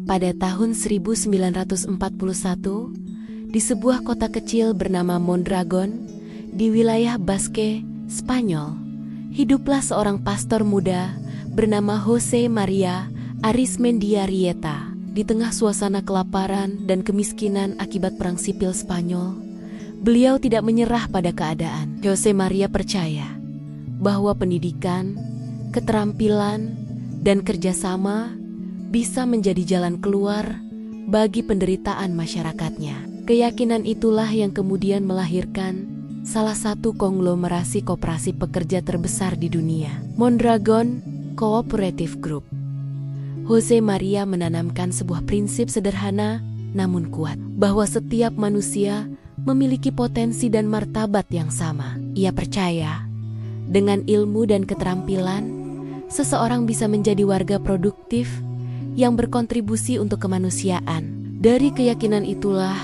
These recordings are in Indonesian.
Pada tahun 1941, di sebuah kota kecil bernama Mondragon, di wilayah Basque, Spanyol, hiduplah seorang pastor muda bernama Jose Maria Arizmendia Rieta. Di tengah suasana kelaparan dan kemiskinan akibat Perang Sipil Spanyol, beliau tidak menyerah pada keadaan. Jose Maria percaya bahwa pendidikan, keterampilan, dan kerjasama bisa menjadi jalan keluar bagi penderitaan masyarakatnya. Keyakinan itulah yang kemudian melahirkan salah satu konglomerasi koperasi pekerja terbesar di dunia, Mondragon Cooperative Group. Jose Maria menanamkan sebuah prinsip sederhana namun kuat, bahwa setiap manusia memiliki potensi dan martabat yang sama. Ia percaya, dengan ilmu dan keterampilan, seseorang bisa menjadi warga produktif yang berkontribusi untuk kemanusiaan. Dari keyakinan itulah,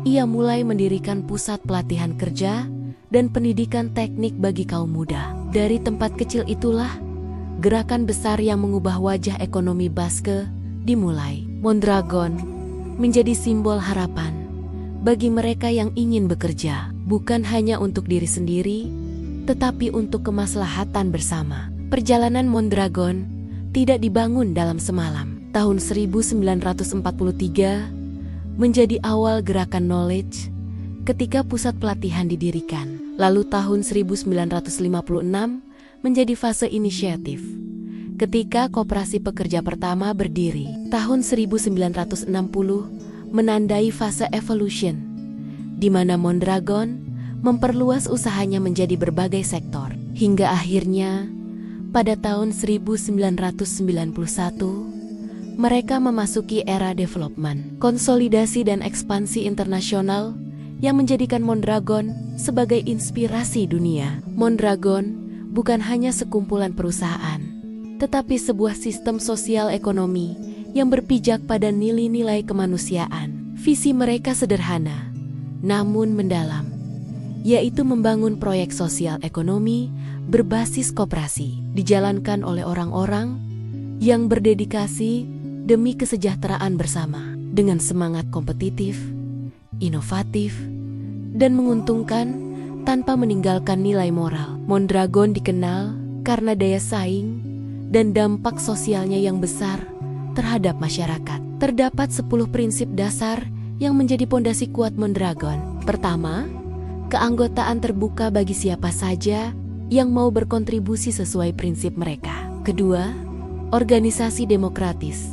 ia mulai mendirikan pusat pelatihan kerja dan pendidikan teknik bagi kaum muda. Dari tempat kecil itulah, gerakan besar yang mengubah wajah ekonomi Basque dimulai. Mondragon menjadi simbol harapan bagi mereka yang ingin bekerja, bukan hanya untuk diri sendiri, tetapi untuk kemaslahatan bersama. Perjalanan Mondragon tidak dibangun dalam semalam. Tahun 1943 menjadi awal gerakan knowledge ketika pusat pelatihan didirikan. Lalu tahun 1956 menjadi fase inisiatif ketika koperasi pekerja pertama berdiri. Tahun 1960 menandai fase evolution, di mana Mondragon memperluas usahanya menjadi berbagai sektor. Hingga akhirnya, pada tahun 1991, mereka memasuki era development, konsolidasi dan ekspansi internasional yang menjadikan Mondragon sebagai inspirasi dunia. Mondragon bukan hanya sekumpulan perusahaan, tetapi sebuah sistem sosial ekonomi yang berpijak pada nilai-nilai kemanusiaan. Visi mereka sederhana, namun mendalam, yaitu membangun proyek sosial ekonomi berbasis koperasi, dijalankan oleh orang-orang yang berdedikasi demi kesejahteraan bersama, dengan semangat kompetitif, inovatif, dan menguntungkan tanpa meninggalkan nilai moral. Mondragon dikenal karena daya saing dan dampak sosialnya yang besar terhadap masyarakat. Terdapat 10 prinsip dasar yang menjadi pondasi kuat Mondragon. Pertama, keanggotaan terbuka bagi siapa saja yang mau berkontribusi sesuai prinsip mereka. Kedua, organisasi demokratis,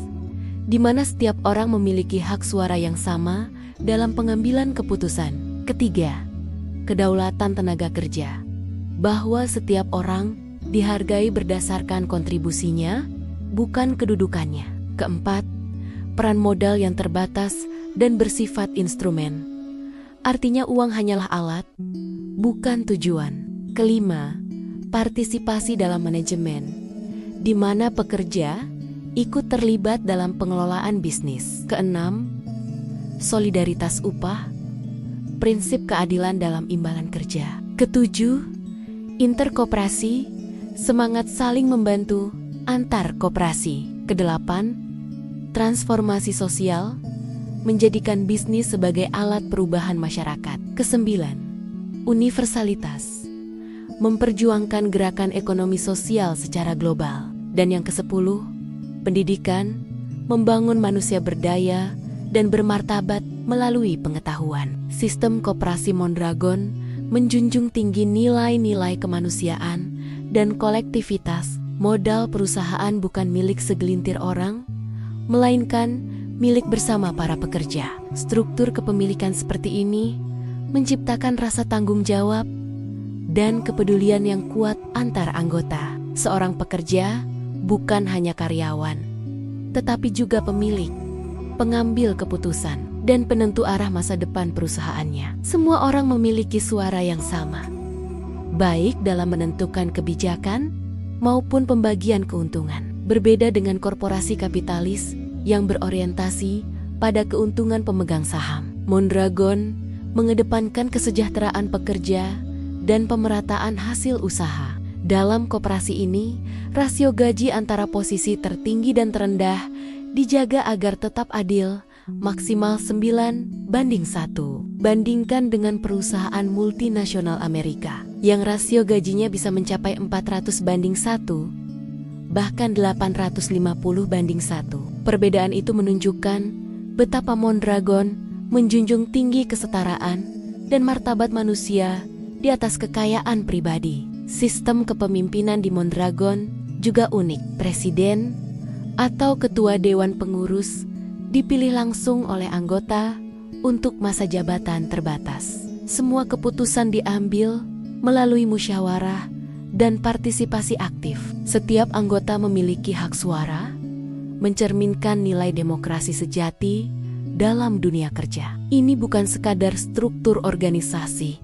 di mana setiap orang memiliki hak suara yang sama dalam pengambilan keputusan. Ketiga, kedaulatan tenaga kerja, bahwa setiap orang dihargai berdasarkan kontribusinya, bukan kedudukannya. Keempat, peran modal yang terbatas dan bersifat instrumen, artinya uang hanyalah alat, bukan tujuan. Kelima, partisipasi dalam manajemen, di mana pekerja ikut terlibat dalam pengelolaan bisnis. Keenam, solidaritas upah, prinsip keadilan dalam imbalan kerja. Ketujuh, interkoperasi, semangat saling membantu antar koperasi. Kedelapan, transformasi sosial, menjadikan bisnis sebagai alat perubahan masyarakat. Kesembilan, universalitas, memperjuangkan gerakan ekonomi sosial secara global. Dan yang kesepuluh, pendidikan, membangun manusia berdaya dan bermartabat melalui pengetahuan. Sistem koperasi Mondragon menjunjung tinggi nilai-nilai kemanusiaan dan kolektivitas. Modal perusahaan bukan milik segelintir orang, melainkan milik bersama para pekerja. Struktur kepemilikan seperti ini menciptakan rasa tanggung jawab dan kepedulian yang kuat antar anggota. Seorang pekerja bukan hanya karyawan, tetapi juga pemilik, pengambil keputusan, dan penentu arah masa depan perusahaannya. Semua orang memiliki suara yang sama, baik dalam menentukan kebijakan maupun pembagian keuntungan. Berbeda dengan korporasi kapitalis yang berorientasi pada keuntungan pemegang saham, Mondragon mengedepankan kesejahteraan pekerja dan pemerataan hasil usaha. Dalam koperasi ini, rasio gaji antara posisi tertinggi dan terendah dijaga agar tetap adil, maksimal 9:1. Bandingkan dengan perusahaan multinasional Amerika, yang rasio gajinya bisa mencapai 400:1, bahkan 850:1. Perbedaan itu menunjukkan betapa Mondragon menjunjung tinggi kesetaraan dan martabat manusia di atas kekayaan pribadi. Sistem kepemimpinan di Mondragon juga unik. Presiden atau ketua dewan pengurus dipilih langsung oleh anggota untuk masa jabatan terbatas. Semua keputusan diambil melalui musyawarah dan partisipasi aktif. Setiap anggota memiliki hak suara, mencerminkan nilai demokrasi sejati dalam dunia kerja. Ini bukan sekadar struktur organisasi,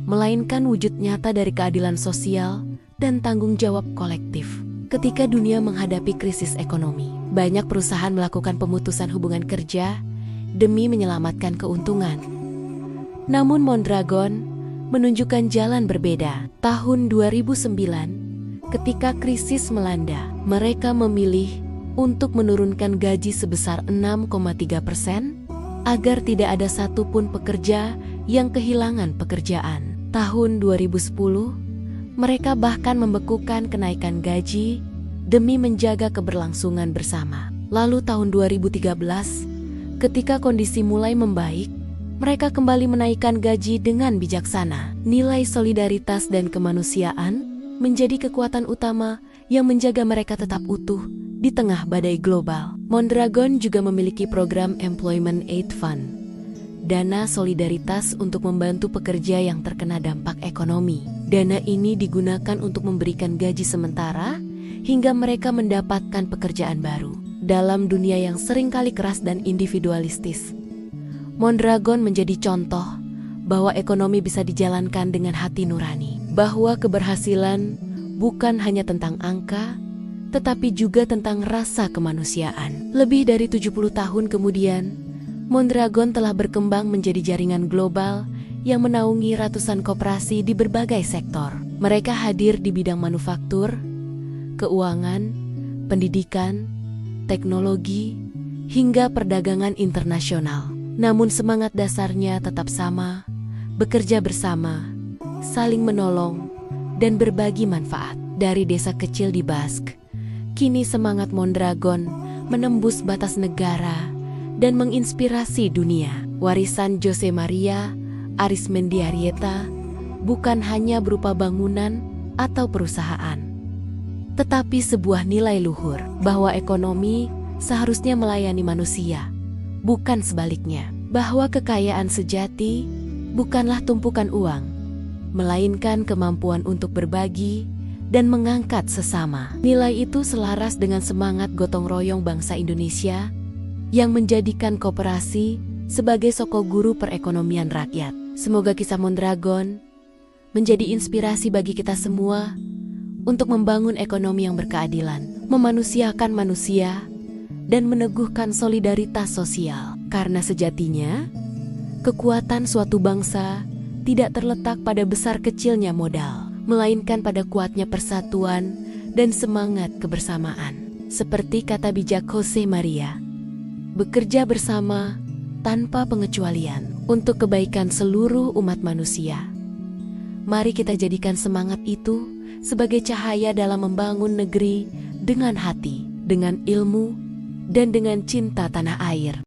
melainkan wujud nyata dari keadilan sosial dan tanggung jawab kolektif. Ketika dunia menghadapi krisis ekonomi, banyak perusahaan melakukan pemutusan hubungan kerja demi menyelamatkan keuntungan. Namun Mondragon menunjukkan jalan berbeda. Tahun 2009, ketika krisis melanda, mereka memilih untuk menurunkan gaji sebesar 6,3% agar tidak ada satupun pekerja yang kehilangan pekerjaan. Tahun 2010, mereka bahkan membekukan kenaikan gaji demi menjaga keberlangsungan bersama. Lalu tahun 2013, ketika kondisi mulai membaik, mereka kembali menaikkan gaji dengan bijaksana. Nilai solidaritas dan kemanusiaan menjadi kekuatan utama yang menjaga mereka tetap utuh di tengah badai global. Mondragon juga memiliki program Employment Aid Fund, dana solidaritas untuk membantu pekerja yang terkena dampak ekonomi. Dana ini digunakan untuk memberikan gaji sementara hingga mereka mendapatkan pekerjaan baru. Dalam dunia yang seringkali keras dan individualistis, Mondragon menjadi contoh bahwa ekonomi bisa dijalankan dengan hati nurani. Bahwa keberhasilan bukan hanya tentang angka, tetapi juga tentang rasa kemanusiaan. Lebih dari 70 tahun kemudian, Mondragon telah berkembang menjadi jaringan global yang menaungi ratusan koperasi di berbagai sektor. Mereka hadir di bidang manufaktur, keuangan, pendidikan, teknologi, hingga perdagangan internasional. Namun semangat dasarnya tetap sama, bekerja bersama, saling menolong, dan berbagi manfaat. Dari desa kecil di Basque, kini semangat Mondragon menembus batas negara dan menginspirasi dunia. Warisan Jose Maria Arizmendiarrieta bukan hanya berupa bangunan atau perusahaan, tetapi sebuah nilai luhur bahwa ekonomi seharusnya melayani manusia, bukan sebaliknya. Bahwa kekayaan sejati bukanlah tumpukan uang, melainkan kemampuan untuk berbagi dan mengangkat sesama. Nilai itu selaras dengan semangat gotong royong bangsa Indonesia yang menjadikan koperasi sebagai sokoguru perekonomian rakyat. Semoga kisah Mondragon menjadi inspirasi bagi kita semua untuk membangun ekonomi yang berkeadilan, memanusiakan manusia, dan meneguhkan solidaritas sosial. Karena sejatinya, kekuatan suatu bangsa tidak terletak pada besar kecilnya modal, melainkan pada kuatnya persatuan dan semangat kebersamaan. Seperti kata bijak Jose Maria, bekerja bersama tanpa pengecualian untuk kebaikan seluruh umat manusia. Mari kita jadikan semangat itu sebagai cahaya dalam membangun negeri dengan hati, dengan ilmu, dan dengan cinta tanah air.